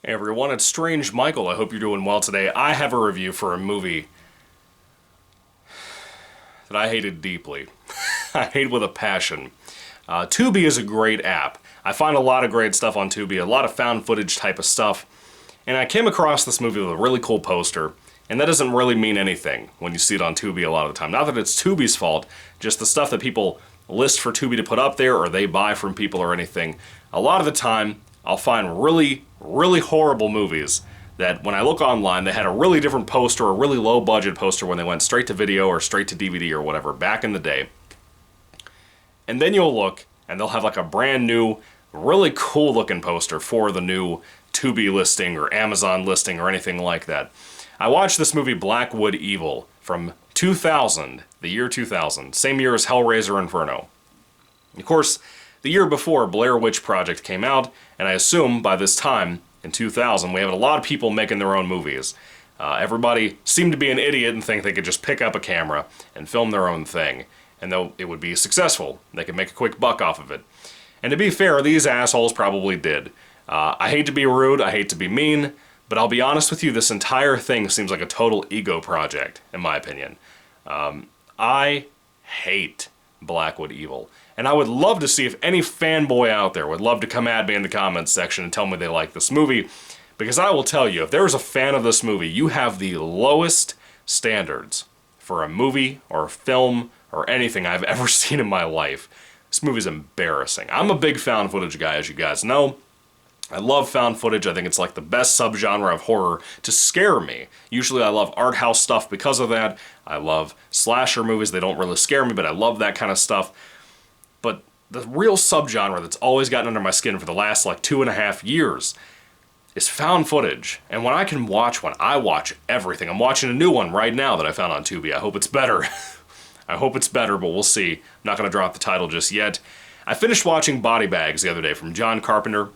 Hey everyone, it's Strange Michael. I hope you're doing well today. I have a review for a movie that I hated deeply. I hate with a passion. Tubi is a great app. I find a lot of great stuff on Tubi, a lot of found footage type of stuff. And I came across this movie with a really cool poster, and that doesn't really mean anything when you see it on Tubi a lot of the time. Not that it's Tubi's fault, just the stuff that people list for Tubi to put up there or they buy from people or anything. A lot of the time, I'll find really horrible movies that when I look online, they had a really different poster, a really low budget poster when they went straight to video or straight to DVD or whatever back in the day. And then you'll look and they'll have like a brand new, really cool looking poster for the new Tubi listing or Amazon listing or anything like that. I watched this movie Blackwood Evil from 2000, the year 2000, same year as Hellraiser Inferno. Of course, the year before, Blair Witch Project came out, and I assume by this time, in 2000, we have a lot of people making their own movies. Everybody seemed to be an idiot and think they could just pick up a camera and film their own thing, and though it would be successful, they could make a quick buck off of it. And to be fair, these assholes probably did. I hate to be rude, I hate to be mean, but I'll be honest with you, this entire thing seems like a total ego project, in my opinion. I hate Blackwood Evil. And I would love to see if any fanboy out there would love to come at me in the comments section and tell me they like this movie. Because I will tell you, if there's a fan of this movie, you have the lowest standards for a movie or a film or anything I've ever seen in my life. This movie's embarrassing. I'm a big found footage guy, as you guys know. I love found footage. I think it's like the best subgenre of horror to scare me. Usually I love art house stuff because of that. I love slasher movies. They don't really scare me, but I love that kind of stuff. But the real subgenre that's always gotten under my skin for the last like 2.5 years is found footage. And when I can watch one, I watch everything. I'm watching a new one right now that I found on Tubi. I hope it's better. I hope it's better, but we'll see. I'm not going to drop the title just yet. I finished watching Body Bags the other day from John Carpenter.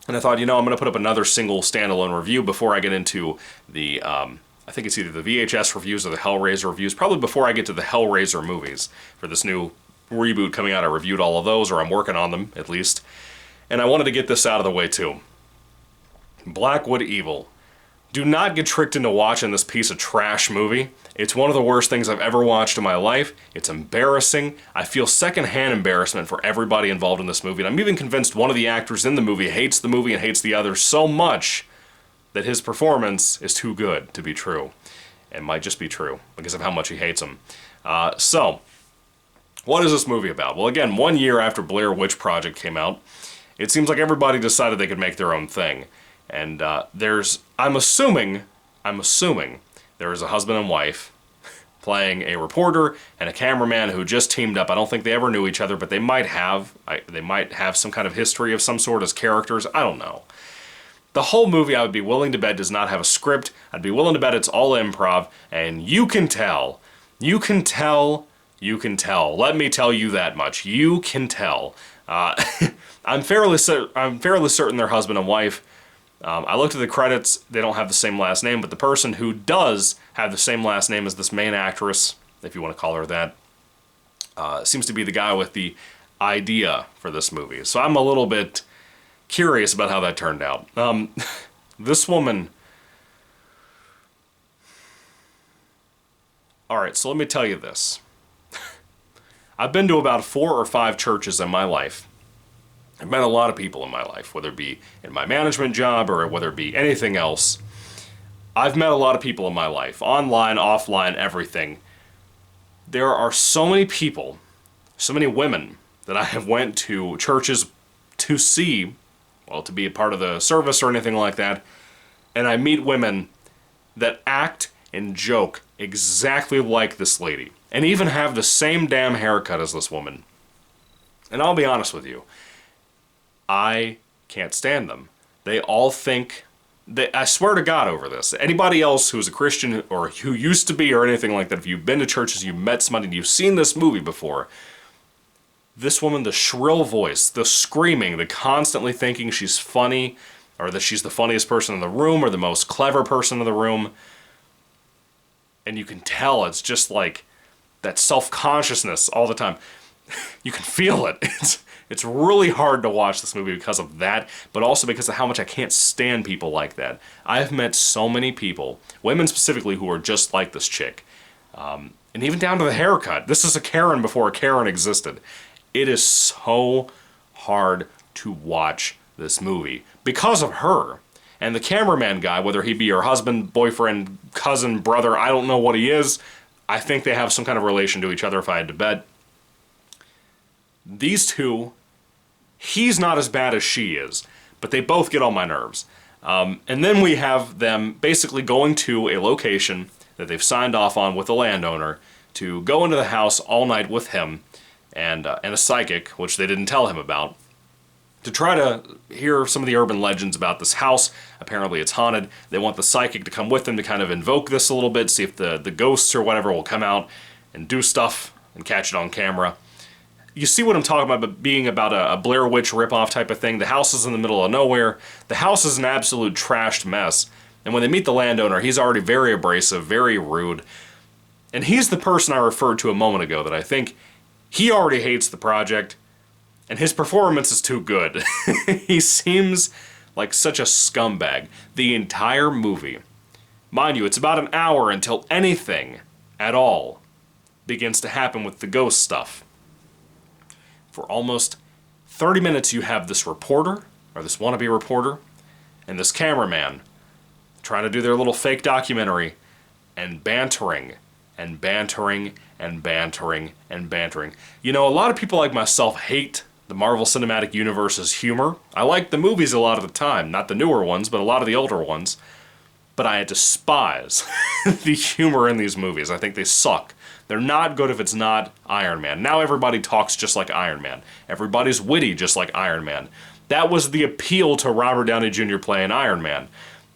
And I thought, I'm going to put up another single standalone review before I get into the, I think it's either the VHS reviews or the Hellraiser reviews. Probably before I get to the Hellraiser movies for this new reboot coming out. I reviewed all of those, or I'm working on them, at least. And I wanted to get this out of the way, too. Blackwood Evil. Do not get tricked into watching this piece of trash movie. It's one of the worst things I've ever watched in my life. It's embarrassing. I feel secondhand embarrassment for everybody involved in this movie. And I'm even convinced one of the actors in the movie hates the movie and hates the other so much that his performance is too good to be true. It might just be true because of how much he hates him. So, what is this movie about? Well, again, 1 year after Blair Witch Project came out, it seems like everybody decided they could make their own thing. And I'm assuming there is a husband and wife playing a reporter and a cameraman who just teamed up. I don't think they ever knew each other, but they might have. They might have some kind of history of some sort as characters. I don't know. The whole movie, I would be willing to bet, does not have a script. I'd be willing to bet it's all improv, and you can tell. You can tell. Let me tell you that much. You can tell. I'm fairly certain they're husband and wife. I looked at the credits. They don't have the same last name, but the person who does have the same last name as this main actress, if you want to call her that, seems to be the guy with the idea for this movie. So I'm a little bit curious about how that turned out. This woman... Alright, so let me tell you this. I've been to about 4 or 5 churches in my life. I've met a lot of people in my life, whether it be in my management job or whether it be anything else. I've met a lot of people in my life, online, offline, everything. There are so many people, so many women that I have went to churches to see, well, to be a part of the service or anything like that, and I meet women that act and joke exactly like this lady, and even have the same damn haircut as this woman. And I'll be honest with you, I can't stand them. They all think, I swear to God over this, anybody else who's a Christian or who used to be or anything like that, if you've been to churches, you've met somebody, and you've seen this movie before, this woman, the shrill voice, the screaming, the constantly thinking she's funny, or that she's the funniest person in the room, or the most clever person in the room, and you can tell it's just like that self-consciousness all the time. You can feel it. It's really hard to watch this movie because of that, but also because of how much I can't stand people like that. I've met so many people, women specifically, who are just like this chick. And even down to the haircut. This is a Karen before a Karen existed. It is so hard to watch this movie because of her. And the cameraman guy, whether he be your husband, boyfriend, cousin, brother, I don't know what he is. I think they have some kind of relation to each other if I had to bet. These two, he's not as bad as she is, but they both get on my nerves. And then we have them basically going to a location that they've signed off on with the landowner to go into the house all night with him and a psychic, which they didn't tell him about, to try to hear some of the urban legends about this house. Apparently it's haunted. They want the psychic to come with them to kind of invoke this a little bit, see if the ghosts or whatever will come out and do stuff and catch it on camera. You see what I'm talking about being about a Blair Witch ripoff type of thing. The house is in the middle of nowhere. The house is an absolute trashed mess. And when they meet the landowner, he's already very abrasive, very rude. And he's the person I referred to a moment ago that I think he already hates the project, and his performance is too good. He seems like such a scumbag the entire movie. Mind you, it's about an hour until anything at all begins to happen with the ghost stuff. For almost 30 minutes you have this reporter, or this wannabe reporter, and this cameraman trying to do their little fake documentary and bantering and bantering and bantering and bantering. You know, a lot of people like myself hate the Marvel Cinematic Universe's humor. I like the movies a lot of the time, not the newer ones, but a lot of the older ones. But I despise the humor in these movies. I think they suck. They're not good if it's not Iron Man. Now everybody talks just like Iron Man. Everybody's witty just like Iron Man. That was the appeal to Robert Downey Jr. playing Iron Man.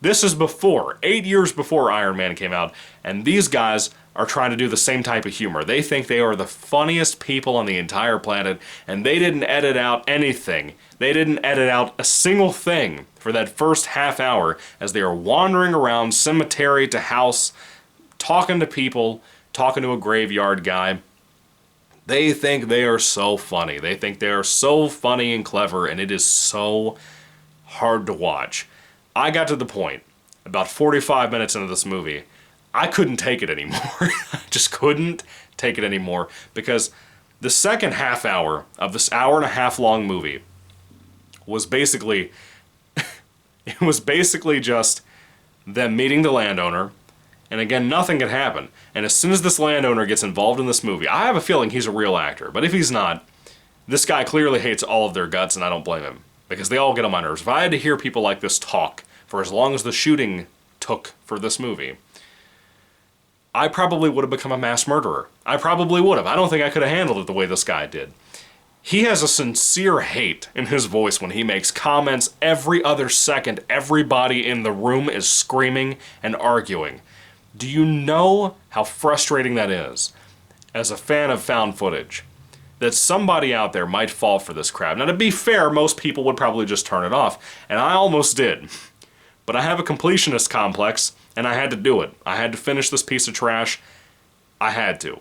This is before, 8 years before Iron Man came out, and these guys are trying to do the same type of humor. They think they are the funniest people on the entire planet, and they didn't edit out anything. They didn't edit out a single thing for that first half hour as they are wandering around cemetery to house, talking to people, talking to a graveyard guy. They think they are so funny. They think they are so funny and clever, and it is so hard to watch. I got to the point, about 45 minutes into this movie, I couldn't take it anymore. I just couldn't take it anymore because the second half hour of this hour and a half long movie was basically, it was basically just them meeting the landowner, and again, nothing could happen. And as soon as this landowner gets involved in this movie, I have a feeling he's a real actor, but if he's not, this guy clearly hates all of their guts, and I don't blame him, because they all get on my nerves. If I had to hear people like this talk for as long as the shooting took for this movie, I probably would have become a mass murderer. I probably would have. I don't think I could have handled it the way this guy did. He has a sincere hate in his voice when he makes comments. Every other second, everybody in the room is screaming and arguing. Do you know how frustrating that is as a fan of found footage? That somebody out there might fall for this crap. Now, to be fair, most people would probably just turn it off, and I almost did. But I have a completionist complex, and I had to do it. I had to finish this piece of trash. I had to.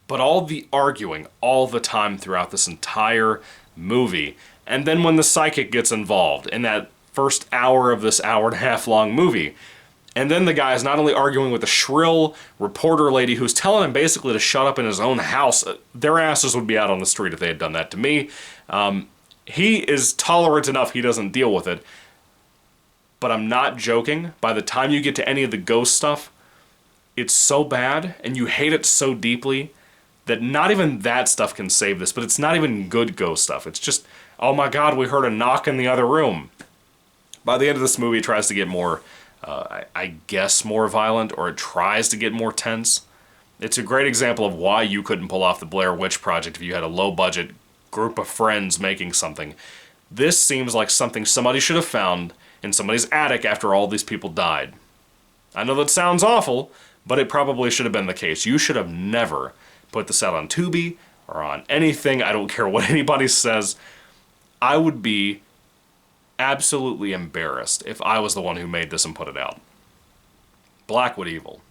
But all the arguing all the time throughout this entire movie, and then when the psychic gets involved in that first hour of this hour and a half long movie, and then the guy is not only arguing with a shrill reporter lady who's telling him basically to shut up in his own house, their asses would be out on the street if they had done that to me. He is tolerant enough he doesn't deal with it. But I'm not joking. By the time you get to any of the ghost stuff, it's so bad and you hate it so deeply that not even that stuff can save this, but it's not even good ghost stuff. It's just, oh my god, we heard a knock in the other room. By the end of this movie, it tries to get more, I guess, more violent, or it tries to get more tense. It's a great example of why you couldn't pull off the Blair Witch Project if you had a low-budget group of friends making something. This seems like something somebody should have found in somebody's attic after all these people died. I know that sounds awful, but it probably should have been the case. You should have never put this out on Tubi or on anything. I don't care what anybody says. I would be absolutely embarrassed if I was the one who made this and put it out. Blackwood Evil.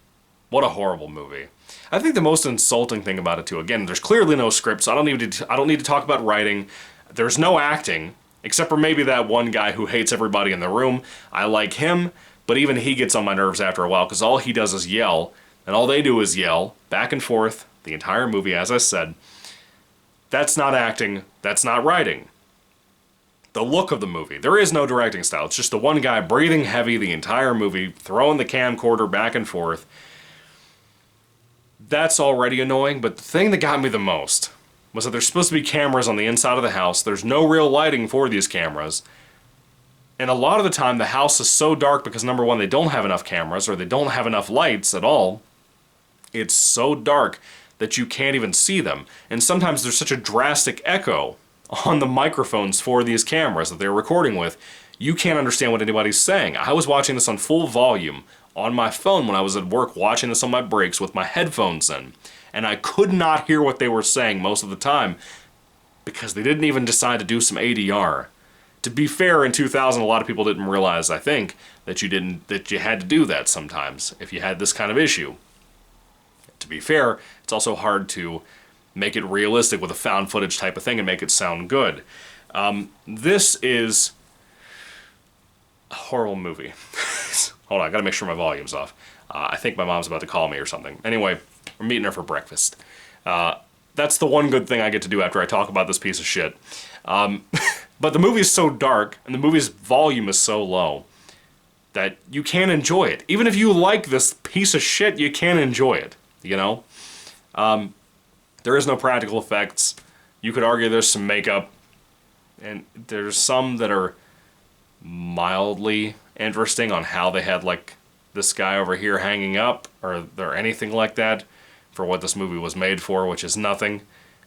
What a horrible movie. I think the most insulting thing about it too, again, there's clearly no script, so I don't need to talk about writing. There's no acting, except for maybe that one guy who hates everybody in the room. I like him, but even he gets on my nerves after a while, because all he does is yell, and all they do is yell, back and forth, the entire movie, as I said. That's not acting, that's not writing. The look of the movie, there is no directing style, it's just the one guy breathing heavy the entire movie, throwing the camcorder back and forth. That's already annoying, but the thing that got me the most was that there's supposed to be cameras on the inside of the house. There's no real lighting for these cameras. And a lot of the time, the house is so dark because, number one, they don't have enough cameras, or they don't have enough lights at all. It's so dark that you can't even see them. And sometimes there's such a drastic echo on the microphones for these cameras that they're recording with, you can't understand what anybody's saying. I was watching this on full volume on my phone when I was at work, watching this on my breaks with my headphones in, and I could not hear what they were saying most of the time because they didn't even decide to do some ADR. To be fair, in 2000, a lot of people didn't realize, I think, that you had to do that sometimes if you had this kind of issue. To be fair, it's also hard to make it realistic with a found footage type of thing and make it sound good. This is a horrible movie. Hold on, I gotta make sure my volume's off. I think my mom's about to call me or something. Anyway, we're meeting her for breakfast. That's the one good thing I get to do after I talk about this piece of shit. But the movie is so dark, and the movie's volume is so low, that you can't enjoy it. Even if you like this piece of shit, you can't enjoy it, you know? There is no practical effects. You could argue there's some makeup, and there's some that are mildly interesting on how they had, like, this guy over here hanging up, or anything like that, for what this movie was made for, which is nothing.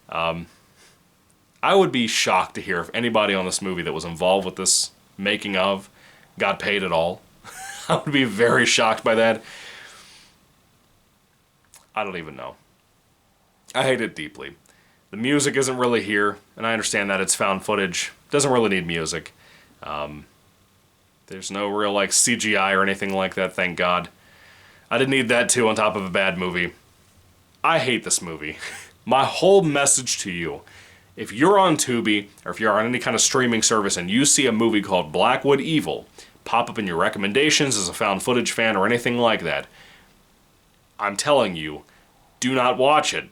I would be shocked to hear if anybody on this movie that was involved with this making of got paid at all. I would be very shocked by that. I don't even know. I hate it deeply. The music isn't really here, and I understand that it's found footage. Doesn't really need music. There's no real, like, CGI or anything like that, thank God. I didn't need that, too, on top of a bad movie. I hate this movie. My whole message to you, if you're on Tubi, or if you're on any kind of streaming service and you see a movie called Blackwood Evil pop up in your recommendations as a found footage fan or anything like that, I'm telling you, do not watch it.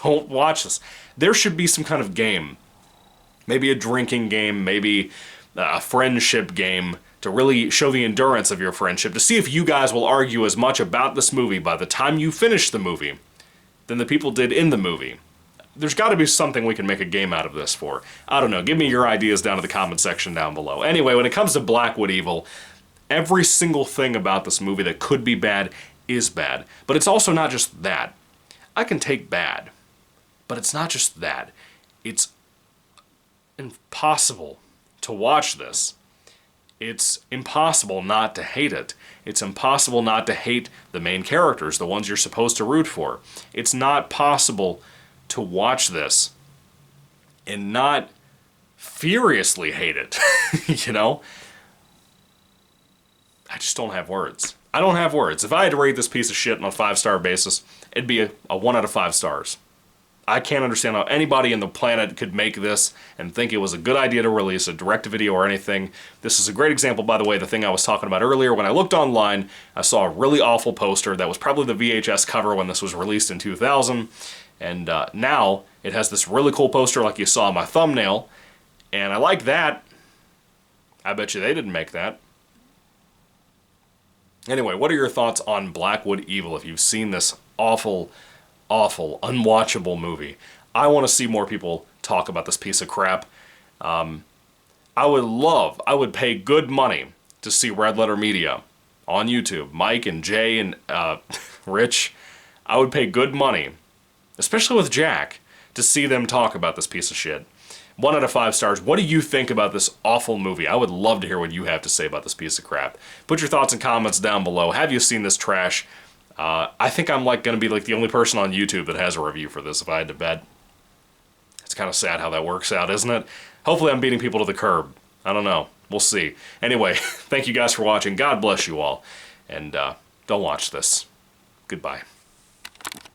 Don't watch this. There should be some kind of game. Maybe a drinking game, maybe a friendship game, to really show the endurance of your friendship, to see if you guys will argue as much about this movie by the time you finish the movie than the people did in the movie. There's got to be something we can make a game out of this for. I don't know. Give me your ideas down in the comment section down below. Anyway, when it comes to Blackwood Evil, every single thing about this movie that could be bad is bad. But it's also not just that. I can take bad, but it's not just that. It's impossible to watch this. It's impossible not to hate it. It's impossible not to hate the main characters, the ones you're supposed to root for. It's not possible to watch this and not furiously hate it, you know? I just don't have words. I don't have words. If I had to rate this piece of shit on a 5-star basis, it'd be a 1 out of 5 stars. I can't understand how anybody in the planet could make this and think it was a good idea to release a direct-to-video or anything. This is a great example, by the way, the thing I was talking about earlier. When I looked online, I saw a really awful poster that was probably the VHS cover when this was released in 2000. And now it has this really cool poster like you saw in my thumbnail. And I like that. I bet you they didn't make that. Anyway, what are your thoughts on Blackwood Evil if you've seen this awful, unwatchable movie? I want to see more people talk about this piece of crap. I would pay good money to see Red Letter Media on YouTube. Mike and Jay and Rich, I would pay good money, especially with Jack, to see them talk about this piece of shit. 1 out of 5 stars. What do you think about this awful movie? I would love to hear what you have to say about this piece of crap. Put your thoughts and comments down below. Have you seen this trash? I think I'm going to be the only person on YouTube that has a review for this if I had to bet. It's kind of sad how that works out, isn't it? Hopefully I'm beating people to the curb. I don't know. We'll see. Anyway, thank you guys for watching. God bless you all. And don't watch this. Goodbye.